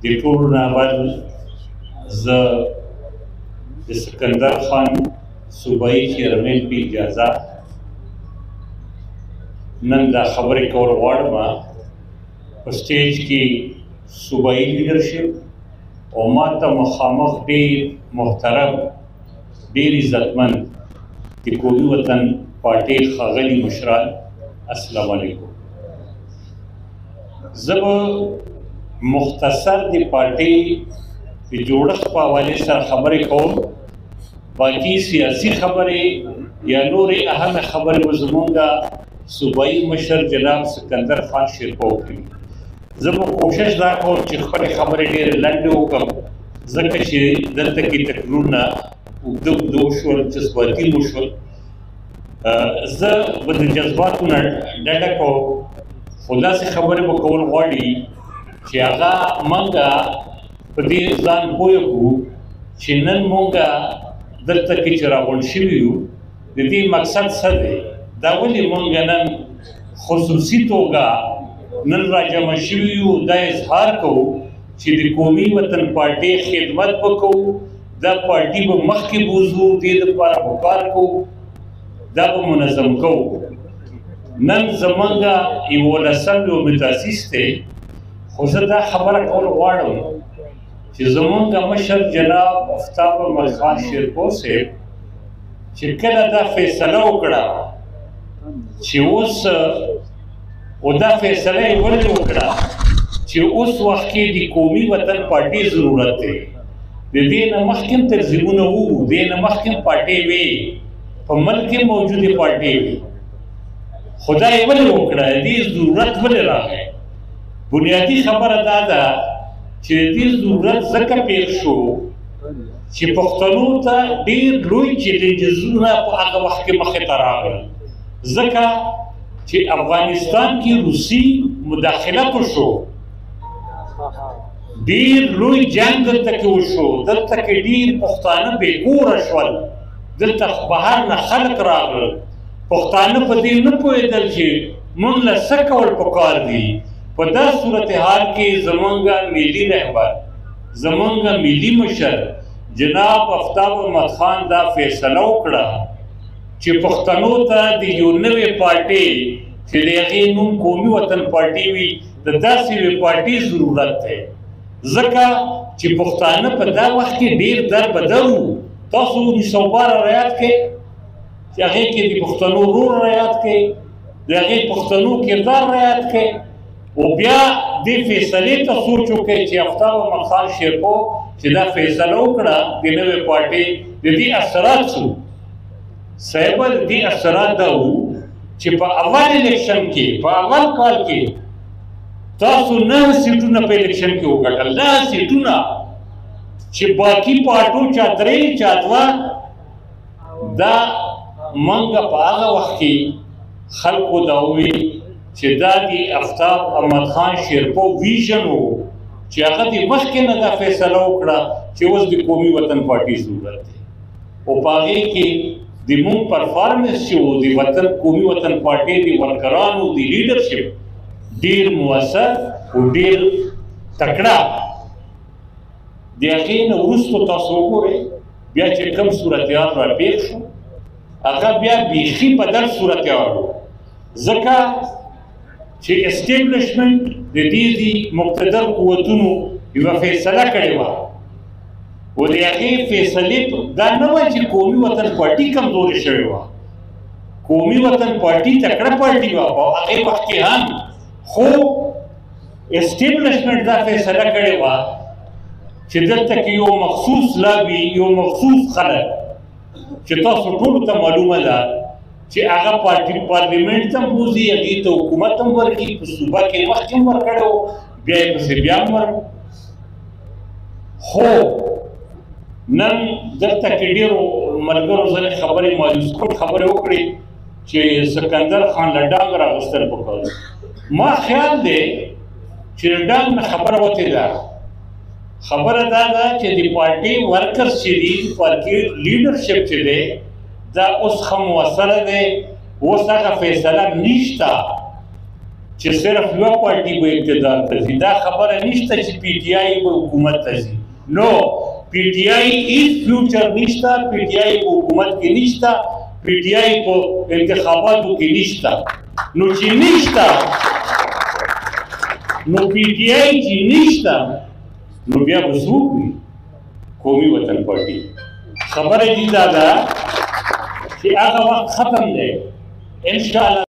د ټولو نه اول زه د سکندر خان صوبایي چیرمین په اجازه نن دا خبرې کول غواړم په سټیج کې صوبایي لیډرشپ او ما ته مخامخ ډېر محترم ډېر عزتمند د قومي وطن پارټۍ ښاغلي مشران السلام علیکم. زه به مختصر د پارټۍ د جوړښت په حوالې سره خبرې کوم، باقي سیاسي خبرې یا نورې اهمې خبرې به زمونږ صوبایي مشر جناب سکندر خان شیرپو کوي. زه به کوشش دا کوم چې خپلې خبرې ډېرې لنډې وکړم، ځکه چې دلته کې تکرارونه اوږده وشول، جذباتي وشول. زه به د جذباتو نه ډډه کوم، خو داسې خبرې به کول غواړي چې هغه مونږه په دې ځان پوه کړو چې نن مونږه دلته کې چې راغونډ شوي یو د دې مقصد څه دی، دا ولې مونږ نن خصوصي توګه نن راجمع شوي یو، دا اظهار کوو چې د قومي وطن پارټۍ خدمت به کوو، دا پارټي به مخکې بوځو، دې دپاره به کار کوو، دا به منظم کوو. نن زمونږ 11 یوم تاسیس دی، خو زه دا خبره کول غواړم چې زمونږ مشر جناب آفتاب احمد خان شیرپو صاحب چې کله دا فیصله وکړه چې اوس او دا فیصله یې ولې وکړه چې اوس وخت کې د قومي وطن پارټۍ ضرورت دی. د دې نه مخکې هم تنظیمونه وو، د دې نه مخکې هم پارټۍ وې، په ملک کې موجودې پارټۍ وې، خو دا یې ولې وکړه، د دې ضرورت ولې راغی؟ بنیادي خبره دا ده چې د دې ضرورت ځکه پېښ شو چې پښتنو ته ډېر لوی چیلنجزونه په هغه وخت کې مخې ته راغلل، ځکه چې افغانستان کې روسي مداخلت وشو، ډېر لوی جنګ دلته کې وشو، دلته کې ډېر پښتانه بې کوره شول، دلته بهر نه خلک راغلل. پښتانه په دې نه پوهېدل چې موږ له څه کول پکار دي. په دا صورتحال کې زمونږ ملي رهبر، زمونږ ملي مشر جناب آفتاب احمد خان دا فیصله وکړه چې پښتنو ته د یو نوې پارټۍ چې د هغې نوم قومي وطن پارټۍ وي، د داسې یوې پارټۍ ضرورت دی، ځکه چې پښتانه په دا وخت کې ډېر دربدر وو. تاسو 1912 رعایت کړئ چې هغې کې د پښتنو رول رعایت کړئ، د هغې پښتنو کردار رعایت کړئ، او بیا دې فیصلې ته سوچ وکړئ چې آفتاب احمد خان شیرپو چې دا فیصله وکړه د نوې پارټۍ، د دې اثرات څه وو؟ صاحبه د دې اثرات دا وو چې په اول الیکشن کې، په اول کال کې تاسو 9 سیټونه په الیکشن کې وګټل، 9 سیټونه چې باقي پارټو چا 3 چا 2. دا مونږ په هغه وخت کې خلکو دا وویل چې دا د آفتاب احمد خان شیرپو ویژن و چې هغه د مخکې نه دا فیصله وکړه چې اوس د قومي وطن پارټۍ ضرورت دی، او په هغې کې د مونږ پرفارمنس چې و د وطن قومي وطن پارټۍ د ورکرانو د لیډرشپ ډېر مؤثر او ډېر تکړه. د هغې نه وروسته تاسو وګورئ بیا چې کوم صورتحال راپېښ شو، هغه بیا بیخي بدل صورتحال و، ځکه چې اسټیبلشمنټ د دې د مقتدر قوتونو یوه فیصله کړې وه، او د هغې فیصلې دا نه وه چې قومي وطن پارټي کمزورې شوې وه، قومي وطن پارټي تکړه پارټي وه په هغې وخت کې هم، خو اسټیبلشمنټ دا فیصله کړې وه چې دلته کې یو مخصوص لابي، یو مخصوص خلک چې تاسو ټولو ته معلومه ده چې هغه پارلیمنټ ته هم بوځي، هغې ته حکومت هم ورکړي، په صوبه کې مخکې هم ورکړی و، بیا یې پسې بیا هم ورکړو. خو نن دلته کې ډېرو ملګرو ځینې خبرې مایوس کن خبرې وکړې چې سکندر خان له ډانګ راغوښتل پکار. ما خیال دی چې له ډانګ نه خبره وتې ده، خبره دا ده چې د پارټۍ ورکرز چې دي، پارټۍ لیډرشپ چې دی دا اوس ښه مؤثره دی، اوس هغه فیصله نشته چې صرف یوه پارټي به اقتدار ته ځي. دا خبره نشته چې پی ټي آی به حکومت ته ځي. نو پی ټي آی هیڅ فیوچر نشته، پی ټي آی په حکومت کې نشته، پی ټي آی په انتخاباتو کې نشته. نو چې نشته، نو پی ټي آی چې نشته، نو بیا به څوک وي؟ قومي وطن پارټي. خبره دې دا ده چې هغه وخت ختم دی انشاءالله.